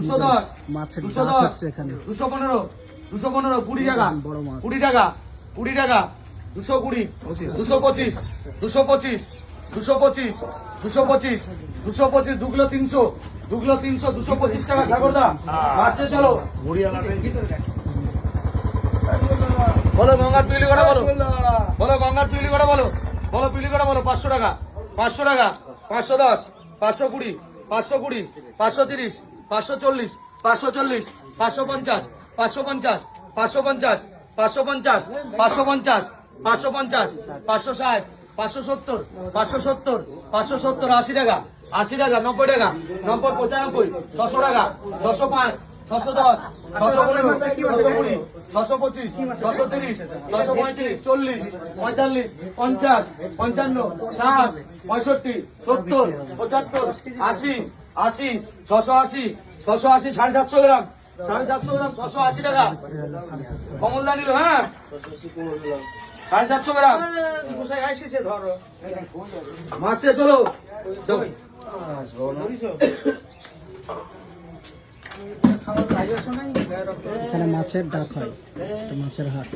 210 মাছের 210 হচ্ছে এখানে 215 215 20 টাকা 20 টাকা 20 টাকা 220 225 225 225 225 225 2 কিলো 300 2 কিলো 300 225 টাকা সাগরদা মাসে চলো বলো গঙ্গার পিলি কটা বলো বলো গঙ্গার পিলি কটা বলো বলো পিলি কটা বলো 500 টাকা 500 টাকা 510 520 520 530 540 540 550 550 550 550 550 550 560 570 570 570 80 টাকা 80 টাকা 90 টাকা 90 95 600 টাকা 605 610 615 620 625 630 635 40 45 50 55 60 65 70 75 80 80 680 680 750 গ্রাম 750 গ্রাম 680 টাকা কমলদা নিল হ্যাঁ 750 গ্রাম মাছ শেষ হলো এখানে মাছের ডাক হয়, এটা মাছের হাট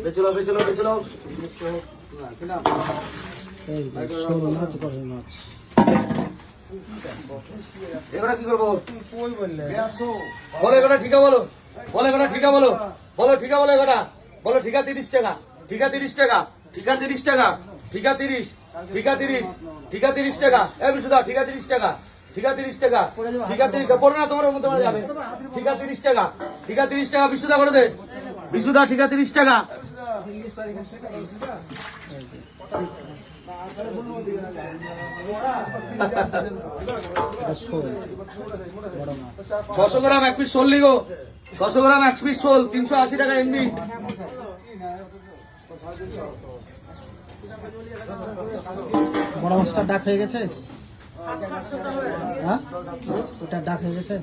বেচলো বেচলো বেচলো এই যে সরু মাছ, বড় মাছ। এবারে কি করবো বলো এগুলো ঠিকা বলো বলো এগুলো ঠিকা বলো বলো ঠিকা বলো এগুলো বলো ঠিকা 30 টাকা ঠিকা 30 টাকা ঠিকা 30 টাকা ঠিকা 30 ঠিকা 30 ঠিকা 30 টাকা এ বিশুদা ঠিকা 30 টাকা ঠিকা 30 টাকা ঠিকা 30 টাকা পড়ো না তোমার মধ্যে মারা যাবে ঠিকা 30 টাকা ঠিকা 30 টাকা বিশুদা করে দে বিশুদা ঠিকা 30 টাকা এটা সরু বড় মাছ। 600 গ্রাম এক পিস শোল লিগো 600 গ্রাম এক পিস শোল 380 টাকা এমনি বড় মাছটা ডাক হয়ে গেছে, হ্যাঁ ওটা ডাক হয়ে গেছে।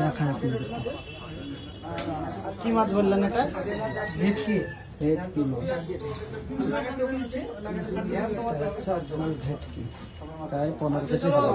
দেখায় আপনাদের কি মাছ বললেন এটা? ভেটকি। ভেটকি মাছ, এটা হচ্ছে অরিজিনাল ভেটকি, প্রায় 15 কেজি হবে।